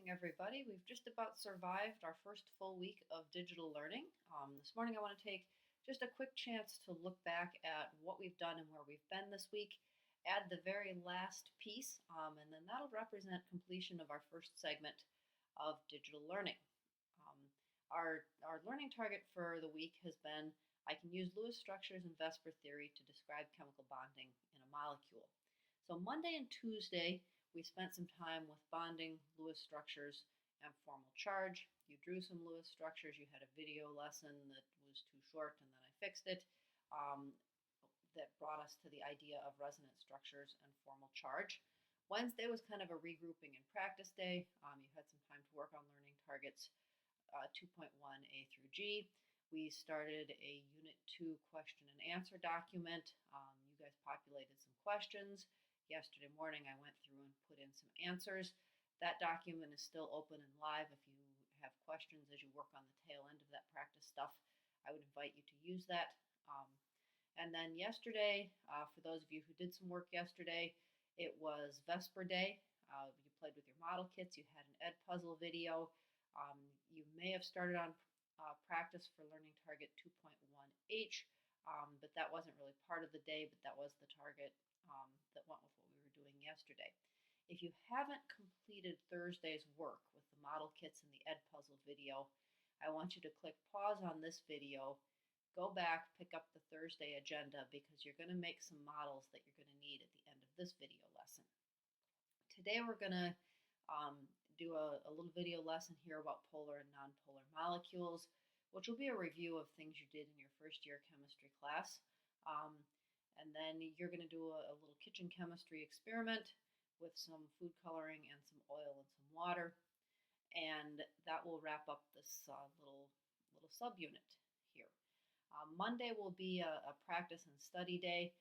Everybody. We've just about survived our first full week of digital learning. This morning, I want to take just a quick chance to look back at what we've done and where we've been this week, add the very last piece, and then that'll represent completion of our first segment of digital learning. Um, our learning target for the week has been I can use Lewis structures and VSEPR theory to describe chemical bonding in a molecule. So Monday and Tuesday, we spent some time with bonding, Lewis structures, and formal charge. You drew some Lewis structures. You had a video lesson that was too short, and then I fixed it. That brought us to the idea of resonance structures and formal charge. Wednesday was kind of a regrouping and practice day. You had some time to work on learning targets 2.1 A through G. We started a Unit 2 question and answer document. You guys populated some questions. Yesterday morning, I went through and put in some answers. That document is still open and live. If you have questions as you work on the tail end of that practice stuff, I would invite you to use that. And then yesterday, for those of you who did some work yesterday, it was VSEPR Day. You played with your model kits. You had an Edpuzzle video. You may have started on practice for learning target 2.1H, but that wasn't really part of the day, but that was the target that went with what we were doing yesterday. If you haven't completed Thursday's work with the model kits and the Edpuzzle video, I want you to click pause on this video, go back, pick up the Thursday agenda because you're going to make some models that you're going to need at the end of this video lesson. Today we're going to do a little video lesson here about polar and nonpolar molecules, which will be a review of things you did in your first year chemistry class. And then you're going to do a little kitchen chemistry experiment with some food coloring and some oil and some water. And that will wrap up this little subunit here. Monday will be a practice and study day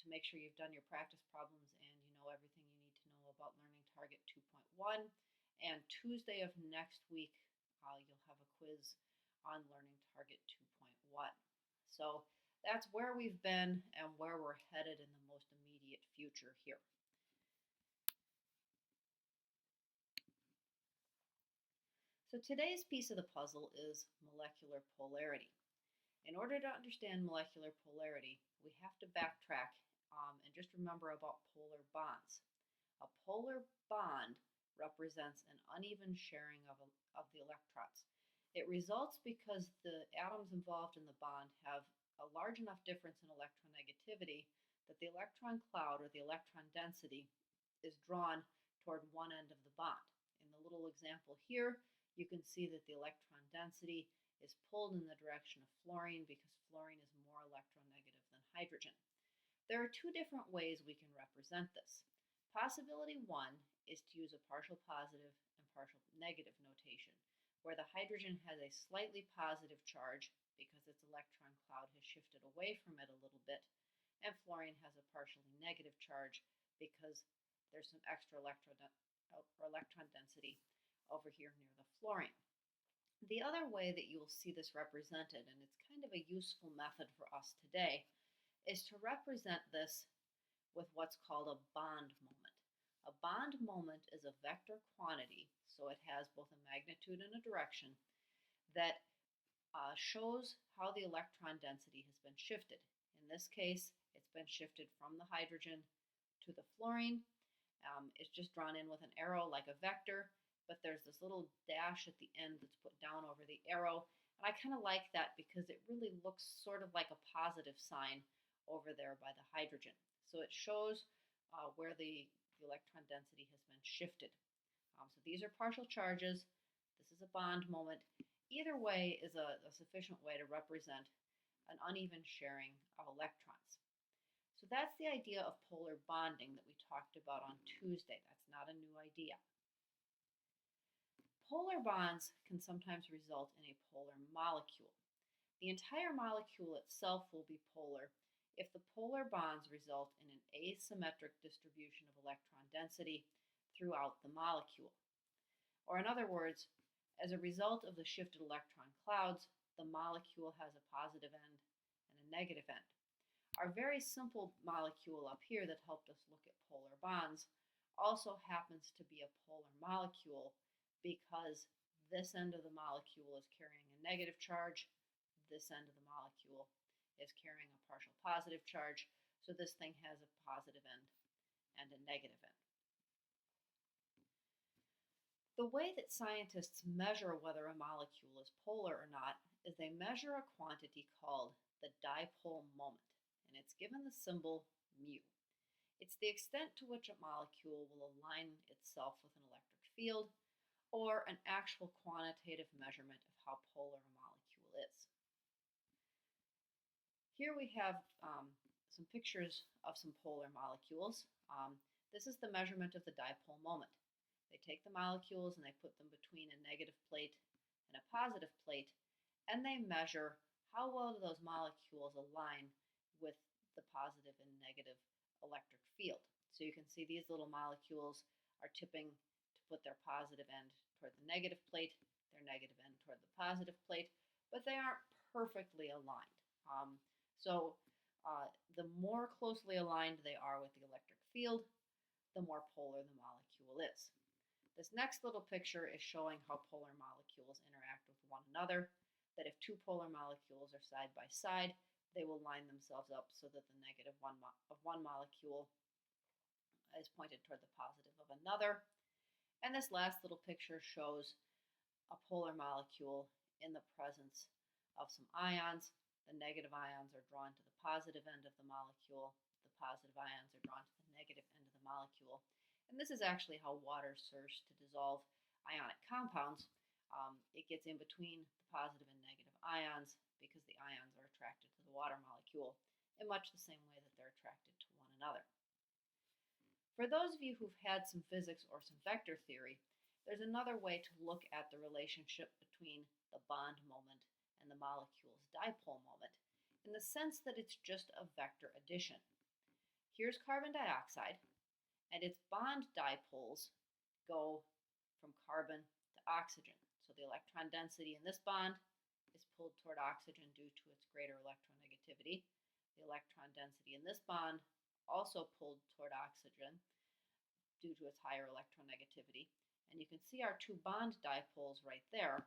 to make sure you've done your practice problems and you know everything you need to know about learning target 2.1. And Tuesday of next week, you'll have a quiz on learning target 2.1. So that's where we've been and where we're headed in the most immediate future here. So today's piece of the puzzle is molecular polarity. In order to understand molecular polarity, we have to backtrack and just remember about polar bonds. A polar bond represents an uneven sharing of the electrons. It results because the atoms involved in the bond have a large enough difference in electronegativity that the electron cloud, or the electron density, is drawn toward one end of the bond. In the little example here, you can see that the electron density is pulled in the direction of fluorine because fluorine is more electronegative than hydrogen. There are two different ways we can represent this. Possibility one is to use a partial positive and partial negative notation, where the hydrogen has a slightly positive charge because its electron cloud has shifted away from it a little bit, and fluorine has a partially negative charge because there's some extra electron density over here near the fluorine. The other way that you will see this represented, and it's kind of a useful method for us today, is to represent this with what's called a bond moment. A bond moment is a vector quantity, so it has both a magnitude and a direction, that shows how the electron density has been shifted. In this case, it's been shifted from the hydrogen to the fluorine. It's just drawn in with an arrow like a vector, but there's this little dash at the end that's put down over the arrow. And I kind of like that because it really looks sort of like a positive sign over there by the hydrogen. So it shows where the electron density has been shifted. So these are partial charges. This is a bond moment. Either way is a sufficient way to represent an uneven sharing of electrons. So that's the idea of polar bonding that we talked about on Tuesday. That's not a new idea. Polar bonds can sometimes result in a polar molecule. The entire molecule itself will be polar if the polar bonds result in an asymmetric distribution of electron density throughout the molecule. Or in other words, as a result of the shifted electron clouds, the molecule has a positive end and a negative end. Our very simple molecule up here that helped us look at polar bonds also happens to be a polar molecule because this end of the molecule is carrying a negative charge, this end of the molecule is carrying a partial positive charge, so this thing has a positive end and a negative end. The way that scientists measure whether a molecule is polar or not is they measure a quantity called the dipole moment, and it's given the symbol mu. It's the extent to which a molecule will align itself with an electric field, or an actual quantitative measurement of how polar a molecule is. Here we have some pictures of some polar molecules. This is the measurement of the dipole moment. They take the molecules and they put them between a negative plate and a positive plate, and they measure how well do those molecules align with the positive and negative electric field. So you can see these little molecules are tipping to put their positive end toward the negative plate, their negative end toward the positive plate, but they aren't perfectly aligned. The more closely aligned they are with the electric field, the more polar the molecule is. This next little picture is showing how polar molecules interact with one another, that if two polar molecules are side by side, they will line themselves up so that the negative of one molecule is pointed toward the positive of another. And this last little picture shows a polar molecule in the presence of some ions. The negative ions are drawn to the positive end of the molecule. The positive ions are drawn to the negative end of the molecule. And this is actually how water serves to dissolve ionic compounds. It gets in between the positive and negative ions because the ions are attracted to the water molecule in much the same way that they're attracted to one another. For those of you who've had some physics or some vector theory, there's another way to look at the relationship between the bond moment and the molecule's dipole moment, in the sense that it's just a vector addition. Here's carbon dioxide, and its bond dipoles go from carbon to oxygen. So the electron density in this bond is pulled toward oxygen due to its greater electronegativity. The electron density in this bond also pulled toward oxygen due to its higher electronegativity. And you can see our two bond dipoles right there.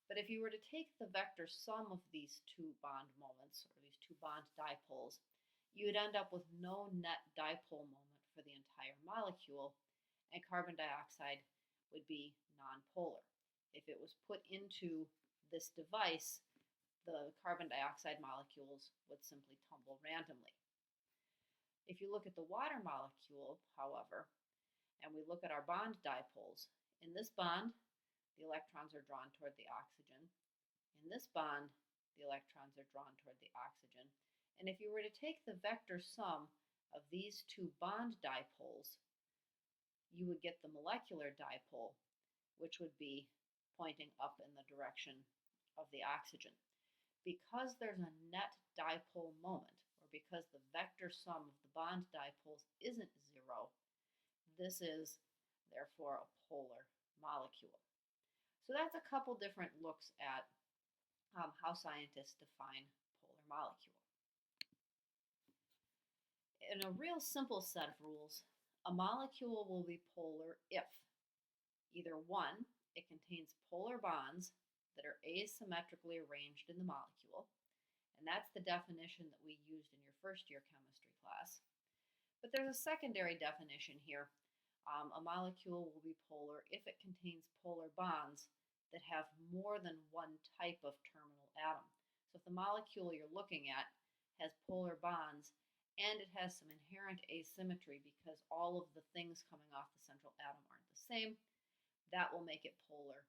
But if you were to take the vector sum of these two bond moments, or these two bond dipoles, you would end up with no net dipole moment for the entire molecule, and carbon dioxide would be nonpolar. If it was put into this device, the carbon dioxide molecules would simply tumble randomly. If you look at the water molecule, however, and we look at our bond dipoles, in this bond, the electrons are drawn toward the oxygen. In this bond, the electrons are drawn toward the oxygen. And if you were to take the vector sum of these two bond dipoles, you would get the molecular dipole, which would be pointing up in the direction of the oxygen. Because there's a net dipole moment, or because the vector sum of the bond dipoles isn't zero, this is therefore a polar molecule. So that's a couple different looks at how scientists define polar molecule. In a real simple set of rules, a molecule will be polar if either 1, it contains polar bonds that are asymmetrically arranged in the molecule, and that's the definition that we used in your first year chemistry class. But there's a secondary definition here. A molecule will be polar if it contains polar bonds that have more than one type of terminal atom. So if the molecule you're looking at has polar bonds and it has some inherent asymmetry because all of the things coming off the central atom aren't the same, that will make it polar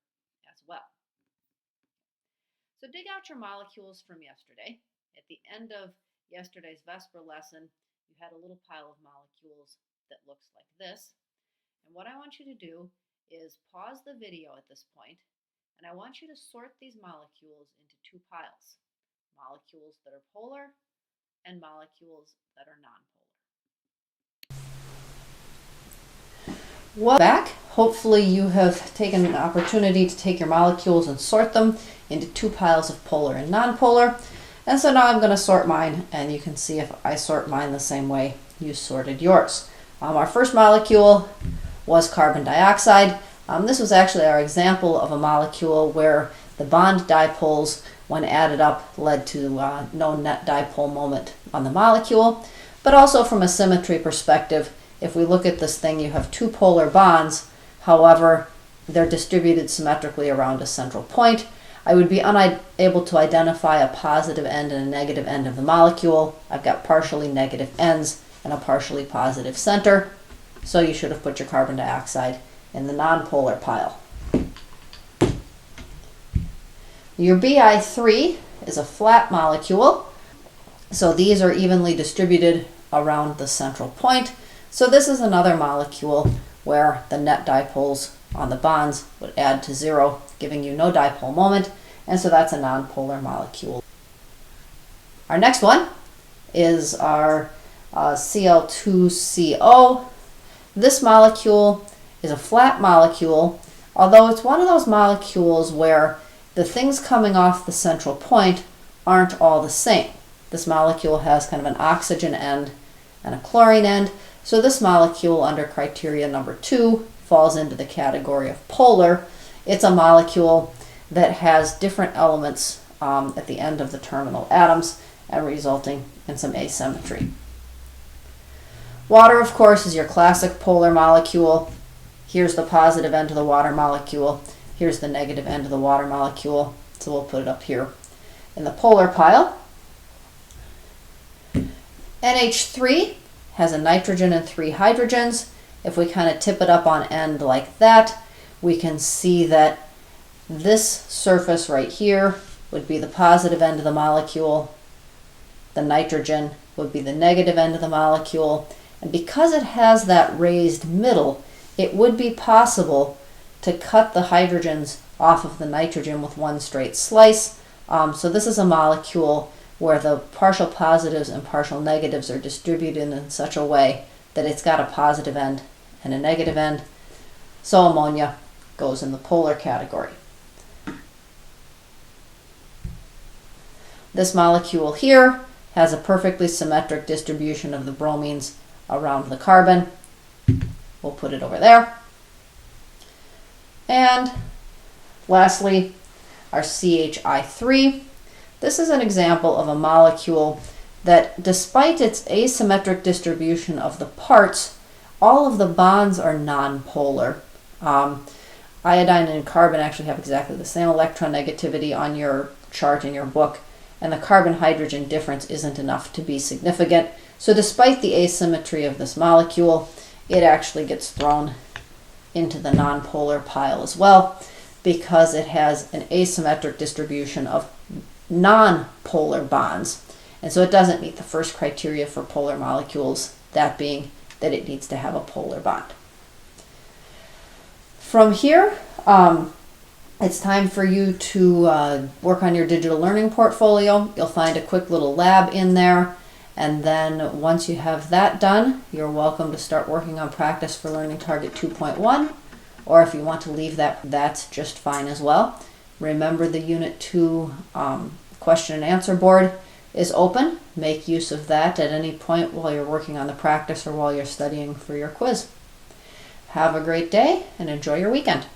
as well. So dig out your molecules from yesterday. At the end of yesterday's Vesper lesson, you had a little pile of molecules that looks like this. And what I want you to do is pause the video at this point, and I want you to sort these molecules into two piles: molecules that are polar and molecules that are nonpolar. Welcome back. Hopefully you have taken an opportunity to take your molecules and sort them into two piles of polar and nonpolar. And so now I'm going to sort mine, and you can see if I sort mine the same way you sorted yours. Our first molecule was carbon dioxide. This was actually our example of a molecule where the bond dipoles, when added up, led to no net dipole moment on the molecule. But also from a symmetry perspective, if we look at this thing, you have two polar bonds. However, they're distributed symmetrically around a central point. I would be unable to identify a positive end and a negative end of the molecule. I've got partially negative ends and a partially positive center. So you should have put your carbon dioxide in the nonpolar pile. Your Bi3 is a flat molecule. So these are evenly distributed around the central point. So this is another molecule where the net dipoles on the bonds would add to 0, giving you no dipole moment, and so that's a nonpolar molecule. Our next one is our Cl2CO. This molecule is a flat molecule, although it's one of those molecules where the things coming off the central point aren't all the same. This molecule has kind of an oxygen end and a chlorine end, so this molecule under criteria number 2 falls into the category of polar. It's a molecule that has different elements at the end of the terminal atoms and resulting in some asymmetry. Water, of course, is your classic polar molecule. Here's the positive end of the water molecule. Here's the negative end of the water molecule. So we'll put it up here in the polar pile. NH3 has a nitrogen and 3 hydrogens. If we kind of tip it up on end like that, we can see that this surface right here would be the positive end of the molecule. The nitrogen would be the negative end of the molecule. And because it has that raised middle, it would be possible to cut the hydrogens off of the nitrogen with one straight slice. So this is a molecule where the partial positives and partial negatives are distributed in such a way that it's got a positive end and a negative end. So ammonia goes in the polar category. This molecule here has a perfectly symmetric distribution of the bromines around the carbon. We'll put it over there. And lastly, our CHI3. This is an example of a molecule that, despite its asymmetric distribution of the parts, all of the bonds are nonpolar. Iodine and carbon actually have exactly the same electronegativity on your chart in your book, and the carbon-hydrogen difference isn't enough to be significant. So despite the asymmetry of this molecule, it actually gets thrown into the nonpolar pile as well, because it has an asymmetric distribution of non-polar bonds. And so it doesn't meet the first criteria for polar molecules, that being that it needs to have a polar bond. From here, it's time for you to work on your digital learning portfolio. You'll find a quick little lab in there. And then once you have that done, you're welcome to start working on practice for Learning Target 2.1. Or if you want to leave that, that's just fine as well. Remember, the Unit 2 question and answer board is open. Make use of that at any point while you're working on the practice or while you're studying for your quiz. Have a great day and enjoy your weekend.